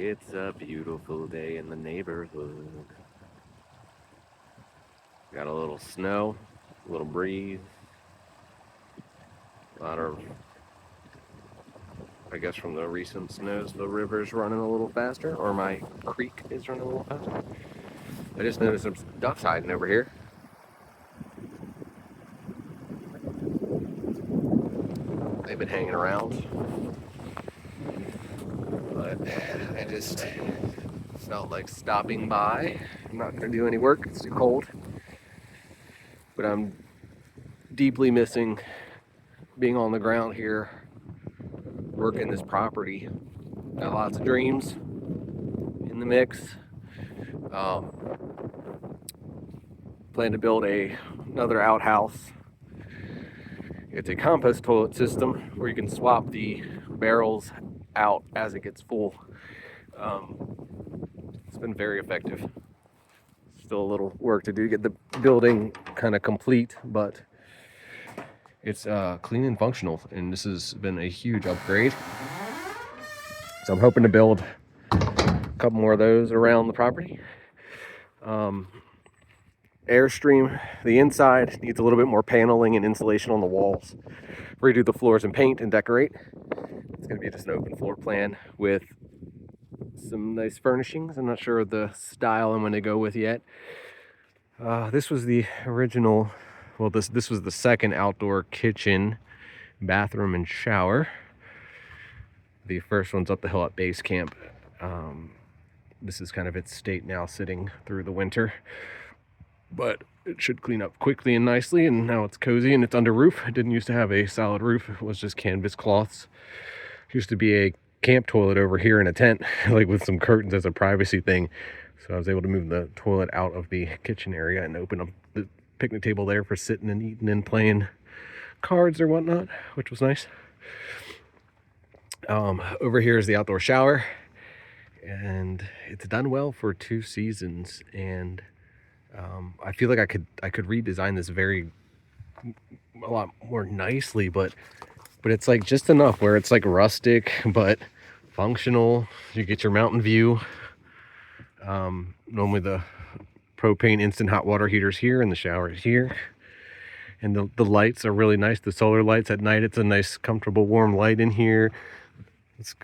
It's a beautiful day in the neighborhood. Got a little snow, a little breeze, a lot of, I guess from the recent snows, the river's running a little faster, or my creek is running a little faster. I just noticed some ducks hiding over here. They've been hanging around, but I just felt like stopping by. I'm not going to do any work, it's too cold, but I'm deeply missing being on the ground here, working this property. Got lots of dreams in the mix. Plan to build another outhouse. It's a compost toilet system where you can swap the barrels out as it gets full. It's been very effective. Still a little work to do to get the building kind of complete, but it's clean and functional, and this has been a huge upgrade. So I'm hoping to build a couple more of those around the property. Airstream, the inside needs a little bit more paneling and insulation on the walls. Redo the floors and paint and decorate. It's going to be just an open floor plan with some nice furnishings. I'm not sure of the style I'm going to go with yet. This was the original, well, this was the second outdoor kitchen, bathroom, and shower. The first one's up the hill at base camp. This is kind of its state now, sitting through the winter, but it should clean up quickly and nicely, and now it's cozy and it's under roof. It didn't used to have a solid roof. It was just canvas cloths. It used to be a camp toilet over here in a tent, like with some curtains as a privacy thing. So I was able to move the toilet out of the kitchen area and open up the picnic table there for sitting and eating and playing cards or whatnot, which was nice. Over here is the outdoor shower, and it's done well for 2 seasons, and I feel like I could redesign this a lot more nicely, but it's like just enough where it's like rustic but functional. You get your mountain view. Normally the propane instant hot water heaters here, and the shower is here, and the lights are really nice. The solar lights at night, it's a nice comfortable warm light in here.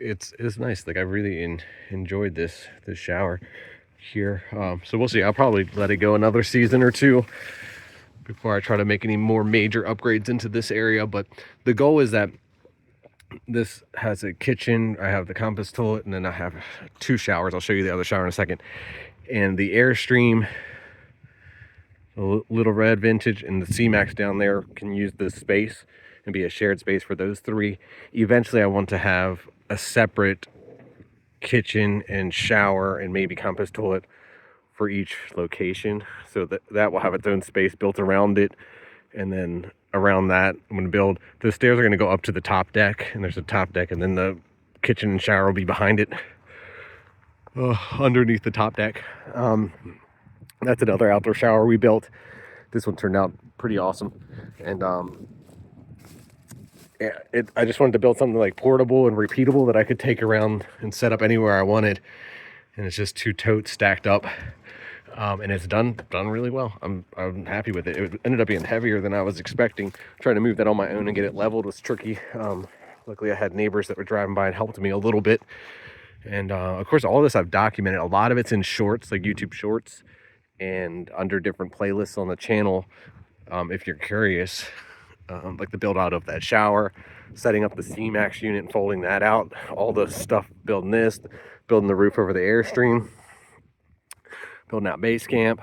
It's nice. Like, I really enjoyed this shower here. So we'll see. I'll probably let it go another season or two before I try to make any more major upgrades into this area. But the goal is that this has a kitchen, I have the compost toilet, and then I have 2 showers. I'll show you the other shower in a second. And the Airstream, a Little Red Vintage, and the C-Max down there can use this space and be a shared space for those 3. Eventually I want to have a separate kitchen and shower and maybe compost toilet for each location, so that will have its own space built around it. And then around that, I'm going to build, the stairs are going to go up to the top deck, and there's a top deck, and then the kitchen and shower will be behind it, underneath the top deck. That's another outdoor shower we built. This one turned out pretty awesome, and I just wanted to build something like portable and repeatable that I could take around and set up anywhere I wanted. And it's just 2 totes stacked up, and it's done really well. I'm happy with it. It ended up being heavier than I was expecting. Trying to move that on my own and get it leveled was tricky. Luckily I had neighbors that were driving by and helped me a little bit. And of course, all this I've documented. A lot of it's in shorts, like YouTube shorts, and under different playlists on the channel. If you're curious, like the build out of that shower, setting up the C-Max unit and folding that out, all the stuff, building this, building the roof over the Airstream, building out base camp.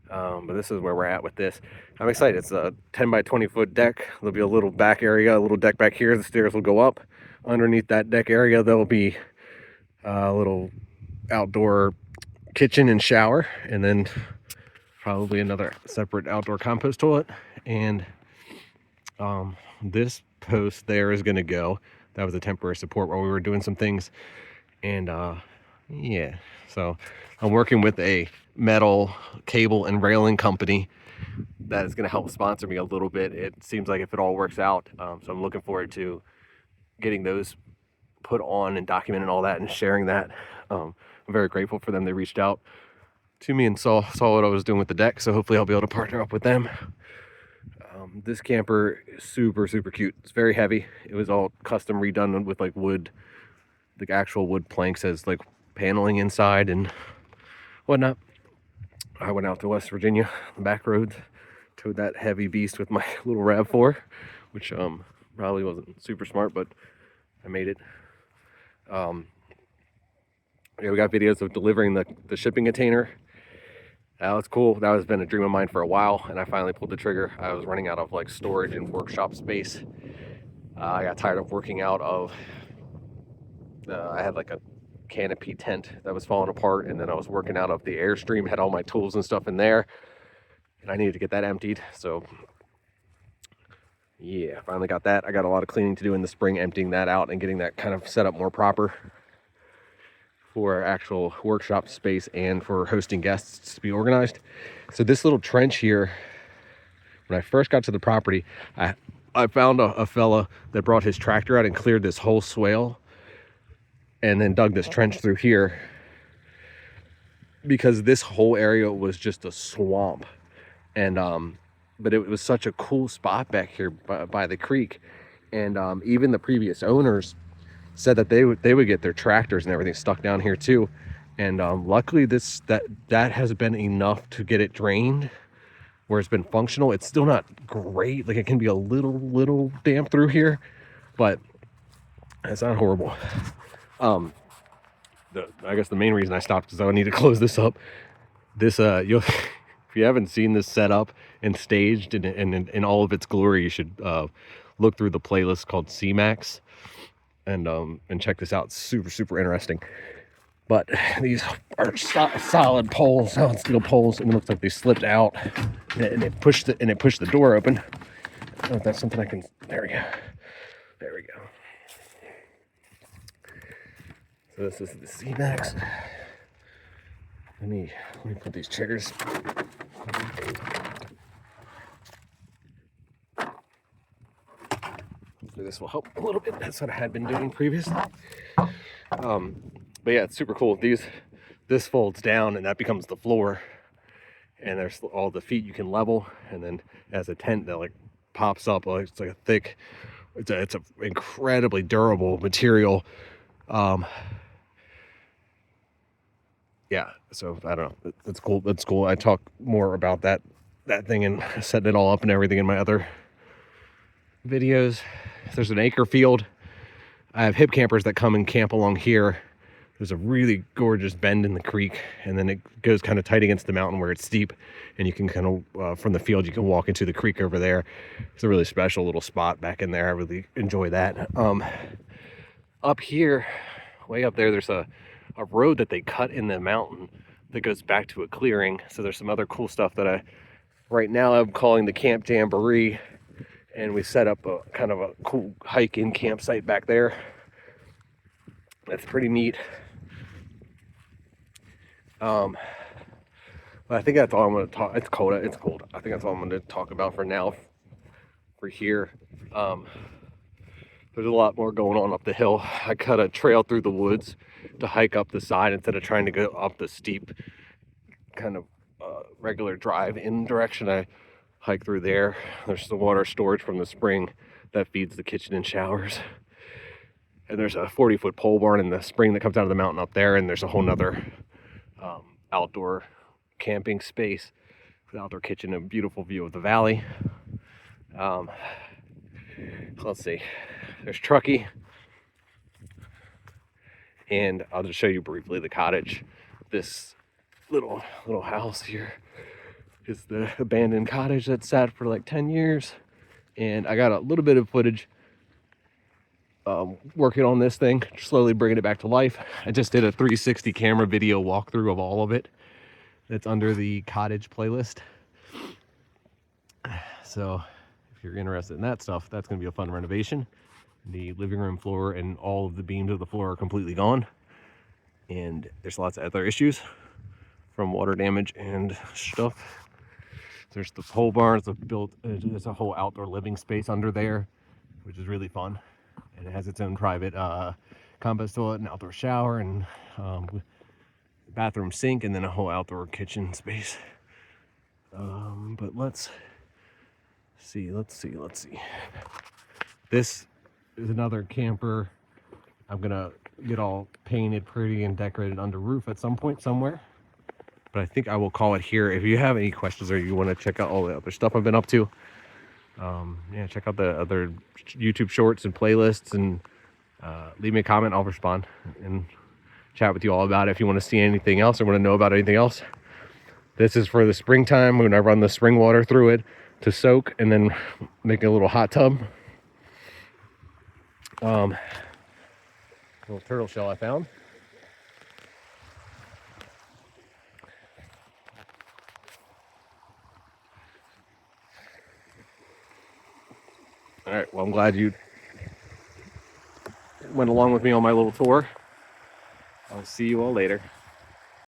But this is where we're at with this. I'm excited. It's a 10 by 20 foot deck. There'll be a little back area, a little deck back here. The stairs will go up. Underneath that deck area, there'll be a little outdoor kitchen and shower, and then probably another separate outdoor compost toilet. And this post there is going to go. That was a temporary support while we were doing some things. And yeah, so I'm working with a metal cable and railing company that is going to help sponsor me a little bit. It seems like if it all works out, so I'm looking forward to getting those put on and documenting all that and sharing that. I'm very grateful for them. They reached out to me and saw what I was doing with the deck, so hopefully I'll be able to partner up with them. This camper is super cute. It's very heavy. It was all custom redone with like wood, like actual wood planks as like paneling inside and whatnot. I went out to West Virginia, the back roads, towed that heavy beast with my little RAV4, which probably wasn't super smart, but I made it. Yeah, we got videos of delivering the shipping container. That was cool. That has been a dream of mine for a while, and I finally pulled the trigger. I was running out of like storage and workshop space. I got tired of working out of, I had like a canopy tent that was falling apart, and then I was working out of the Airstream, had all my tools and stuff in there, and I needed to get that emptied. So yeah, finally got that. I got a lot of cleaning to do in the spring, emptying that out and getting that kind of set up more proper for actual workshop space and for hosting guests to be organized. So this little trench here, when I first got to the property, I found a fella that brought his tractor out and cleared this whole swale and then dug this trench through here, because this whole area was just a swamp. And but it was such a cool spot back here by the creek, and even the previous owners said that they would get their tractors and everything stuck down here too. And luckily that has been enough to get it drained where it's been functional. It's still not great, like it can be a little damp through here, but it's not horrible. I guess the main reason I stopped is I need to close this up. This you'll if you haven't seen this set up and staged in all of its glory, you should look through the playlist called C-Max and check this out. It's super interesting. But these are solid poles, solid steel poles, and it looks like they slipped out and it pushed the door open. I don't know if that's something I can. There we go. So this is the C-Max. Let me put these chairs. Hopefully this will help a little bit. That's what I had been doing previously. But yeah, it's super cool. This folds down and that becomes the floor, and there's all the feet you can level, and then as a tent that like pops up. It's like a thick. It's a incredibly durable material. Yeah, so I don't know. It's cool. That's cool. I talk more about that thing and setting it all up and everything in my other videos. There's an acre field. I have hip campers that come and camp along here. There's a really gorgeous bend in the creek, and then it goes kind of tight against the mountain where it's steep, and you can kind of from the field you can walk into the creek over there. It's a really special little spot back in there. I really enjoy that. Up here, way up there, there's a road that they cut in the mountain that goes back to a clearing. So there's some other cool stuff that right now I'm calling the Camp Jamboree, and we set up a kind of a cool hike-in campsite back there. That's pretty neat. But I think that's all I'm going to talk. It's cold. I think that's all I'm going to talk about for now. For here, there's a lot more going on up the hill. I cut a trail through the woods to hike up the side instead of trying to go up the steep kind of regular drive-in direction. I hike through there. There's the water storage from the spring that feeds the kitchen and showers. And there's a 40-foot pole barn in the spring that comes out of the mountain up there. And there's a whole nother outdoor camping space with outdoor kitchen, a beautiful view of the valley. So let's see. There's Truckee. And I'll just show you briefly the cottage. This little house here is the abandoned cottage that sat for like 10 years. And I got a little bit of footage working on this thing, slowly bringing it back to life. I just did a 360 camera video walkthrough of all of it. That's under the cottage playlist. So if you're interested in that stuff, that's going to be a fun renovation. The living room floor and all of the beams of the floor are completely gone. And there's lots of other issues from water damage and stuff. There's the pole barns built. There's a whole outdoor living space under there, which is really fun. And it has its own private compost toilet, an outdoor shower, and bathroom sink, and then a whole outdoor kitchen space. But let's see. This is another camper. I'm gonna get all painted pretty and decorated under roof at some point somewhere. But I think I will call it here. If you have any questions or you want to check out all the other stuff I've been up to, yeah, check out the other YouTube shorts and playlists, and leave me a comment. I'll respond and chat with you all about it. If you want to see anything else or want to know about anything else, this is for the springtime when I run the spring water through it to soak and then make a little hot tub. Little turtle shell I found. All right, well, I'm glad you went along with me on my little tour. I'll see you all later.